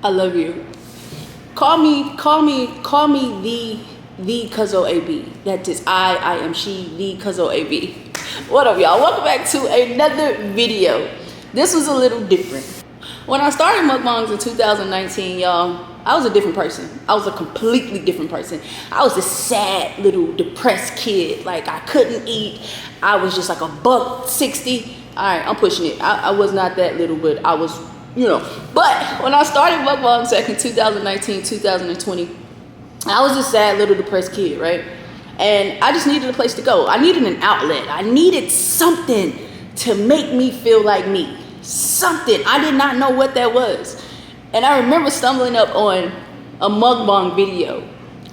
I love you. Call me the Cuzzo AB. That is I am she, the Cuzzo AB. What up, y'all? Welcome back to another video. This was a little different. When I started mukbangs in 2019, y'all, I was a different person. I was a completely different person. I was a sad little depressed kid. Like, I couldn't eat. I was just like $160. All right, I'm pushing it. I was not that little, but I was, you know. But when I started mukbangs back in 2019, 2020, I was a sad little depressed kid, right? And I just needed a place to go. I needed an outlet. I needed something to make me feel like me. Something. I did not know what that was. And I remember stumbling up on a mukbang video.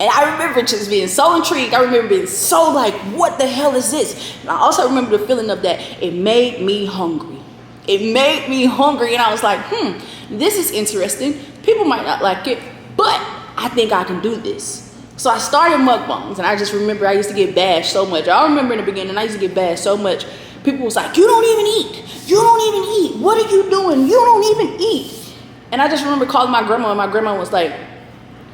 And I remember just being so intrigued. I remember being so like, what the hell is this? And I also remember the feeling of that. It made me hungry. It made me hungry. And I was like, this is interesting. People might not like it, but I think I can do this. So I started mukbangs. And I just remember I used to get bashed so much. I remember in the beginning, I used to get bashed so much. People was like, you don't even eat. You don't even eat. What are you doing? You don't even eat. And I just remember calling my grandma, and my grandma was like,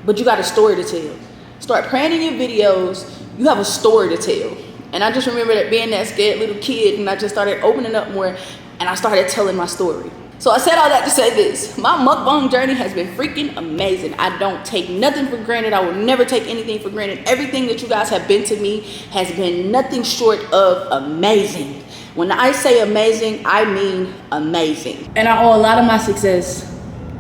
but you got a story to tell. Start praying in your videos. You have a story to tell. And I just remember that being that scared little kid, and I just started opening up more, and I started telling my story. So I said all that to say this. My mukbang journey has been freaking amazing. I don't take nothing for granted. I will never take anything for granted. Everything that you guys have been to me has been nothing short of amazing. When I say amazing, I mean amazing. And I owe a lot of my success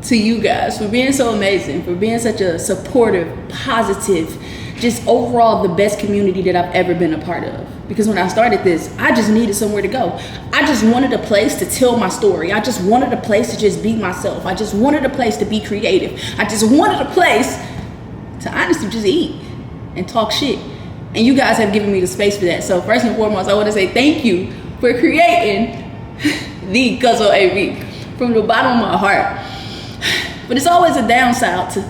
to you guys for being so amazing, for being such a supportive, positive, just overall the best community that I've ever been a part of. Because when I started this, I just needed somewhere to go. I just wanted a place to tell my story. I just wanted a place to just be myself. I just wanted a place to be creative. I just wanted a place to honestly just eat and talk shit. And you guys have given me the space for that. So first and foremost, I want to say thank you for creating the Cuzzo AB from the bottom of my heart. But it's always a downside to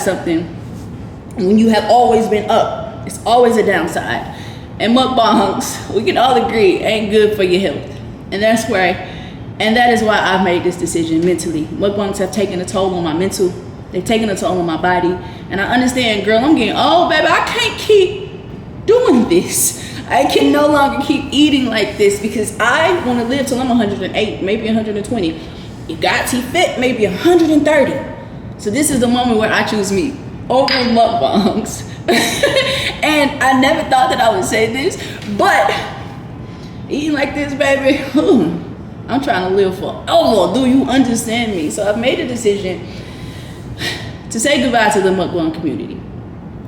something when you have always been up. It's always a downside. And mukbangs, we can all agree, ain't good for your health. And that is why I've made this decision mentally. Mukbangs have taken a toll on my mental. They've taken a toll on my body. And I understand, girl, I'm getting old, baby. I can't keep doing this. I can no longer keep eating like this because I want to live till I'm 108, maybe 120. If God see fit, maybe 130. So this is the moment where I choose me over mukbangs. And I never thought that I would say this, but eating like this, baby, I'm trying to live forever. Do you understand me? So I've made a decision to say goodbye to the mukbang community.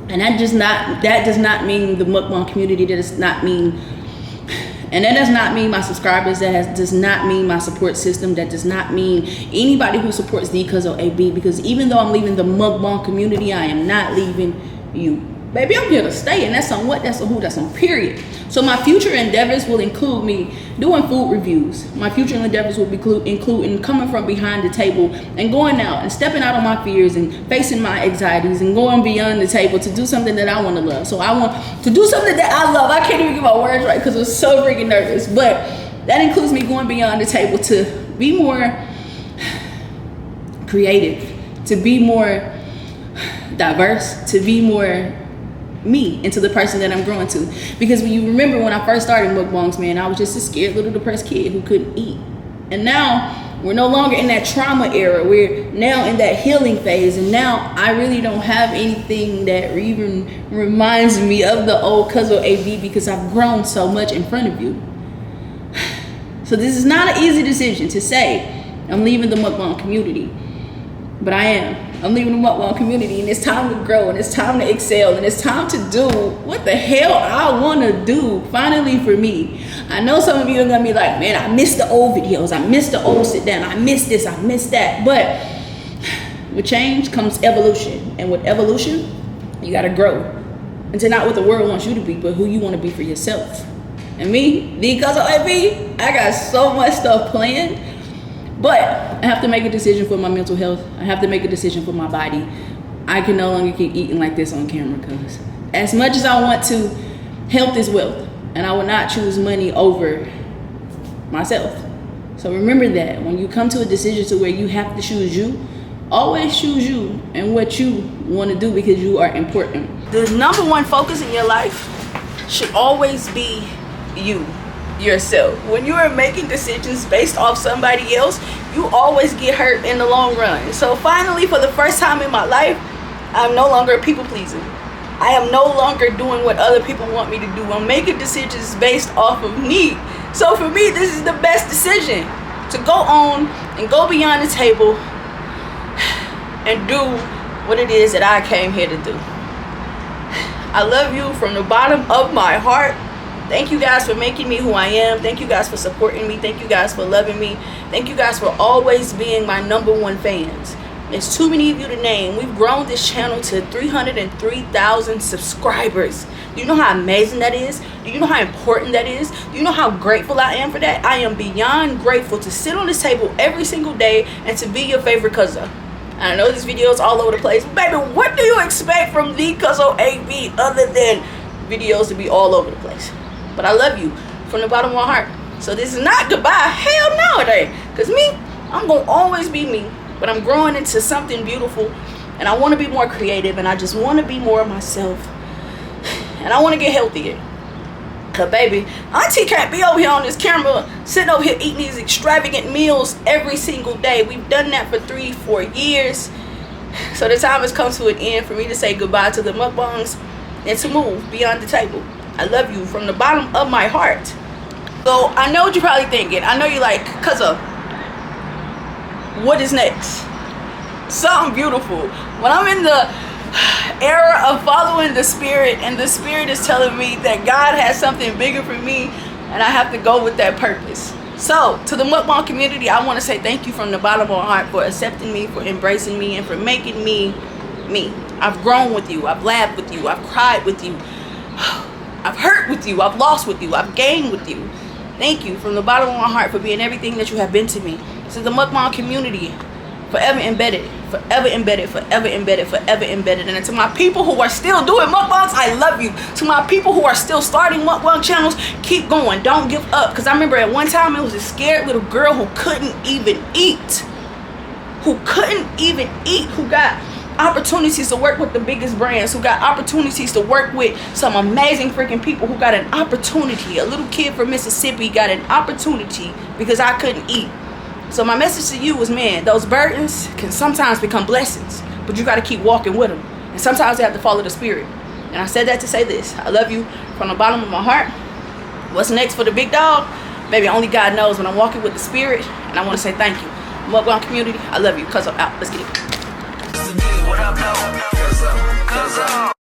And that does not mean the mukbang community. That does not mean my subscribers. Does not mean my support system. That does not mean anybody who supports the Cuzzo AB. Because even though I'm leaving the mukbang community, I am not leaving you. Baby, I'm here to stay, and that's on what? That's on who? That's on period. So my future endeavors will include me doing food reviews. My future endeavors will be including coming from behind the table and going out and stepping out on my fears and facing my anxieties and going beyond the table to do something that I want to love. So I want to do something that I love. I can't even get my words right because I'm so freaking nervous. But that includes me going beyond the table to be more creative, to be more diverse, to be more me into the person that I'm growing to. Because when you remember when I first started mukbangs, man, I was just a scared little depressed kid who couldn't eat. And now we're no longer in that trauma era. We're now in that healing phase. And now I really don't have anything that even reminds me of the old Cuzzo AB because I've grown so much in front of you. So this is not an easy decision to say I'm leaving the mukbang community, but I am. I'm leaving the mukbang community, and it's time to grow, and it's time to excel, and it's time to do what the hell I want to do finally for me. I know some of you are going to be like, man, I miss the old videos. I miss the old sit down. I miss this. I miss that. But with change comes evolution. And with evolution, you got to grow into not what the world wants you to be, but who you want to be for yourself. And me, the Cuzzo AB, I got so much stuff planned. But I have to make a decision for my mental health. I have to make a decision for my body. I can no longer keep eating like this on camera because as much as I want to, health is wealth. And I will not choose money over myself. So remember that when you come to a decision to where you have to choose you, always choose you and what you want to do, because you are important. The number one focus in your life should always be you, yourself. When you are making decisions based off somebody else, you always get hurt in the long run. So finally, for the first time in my life, I'm no longer a people pleaser. I am no longer doing what other people want me to do. I'm making decisions based off of me. So for me, this is the best decision, to go on and go beyond the table and do what it is that I came here to do. I love you from the bottom of my heart. Thank you guys for making me who I am. Thank you guys for supporting me. Thank you guys for loving me. Thank you guys for always being my #1 fans. There's too many of you to name. We've grown this channel to 303,000 subscribers. Do you know how amazing that is? Do you know how important that is? Do you know how grateful I am for that? I am beyond grateful to sit on this table every single day and to be your favorite cousin. I know this video is all over the place. Baby, what do you expect from the Cousin AB other than videos to be all over the place? But I love you from the bottom of my heart. So this is not goodbye. Hell no, it ain't. Because me, I'm going to always be me. But I'm growing into something beautiful. And I want to be more creative. And I just want to be more of myself. And I want to get healthier. Because, baby, Auntie can't be over here on this camera sitting over here eating these extravagant meals every single day. We've done that for 3-4 years. So the time has come to an end for me to say goodbye to the mukbangs and to move beyond the table. I love you from the bottom of my heart. So I know what you're probably thinking. I know you're like, Cuzzo, what is next? Something beautiful. When I'm in the era of following the spirit, and the spirit is telling me that God has something bigger for me, and I have to go with that purpose. So to the mukbang community, I want to say thank you from the bottom of my heart for accepting me, for embracing me, and for making me me. I've grown with you. I've laughed with you. I've cried with you. I've hurt with you. I've lost with you. I've gained with you. Thank you from the bottom of my heart for being everything that you have been to me. To the mukbang community, forever embedded, forever embedded, forever embedded, forever embedded. And to my people who are still doing mukbangs, I love you. To my people who are still starting mukbang channels, keep going. Don't give up. Because I remember at one time it was a scared little girl who couldn't even eat. Who got opportunities to work with the biggest brands, who got opportunities to work with some amazing freaking people, who got an opportunity. A little kid from Mississippi got an opportunity because I couldn't eat. So my message to you is, man, those burdens can sometimes become blessings, but you got to keep walking with them. And sometimes you have to follow the spirit. And I said that to say this. I love you from the bottom of my heart. What's next for the big dog? Maybe only God knows, when I'm walking with the spirit. And I want to say thank you. Mukbang community, I love you. Cuz I'm out. Let's get it.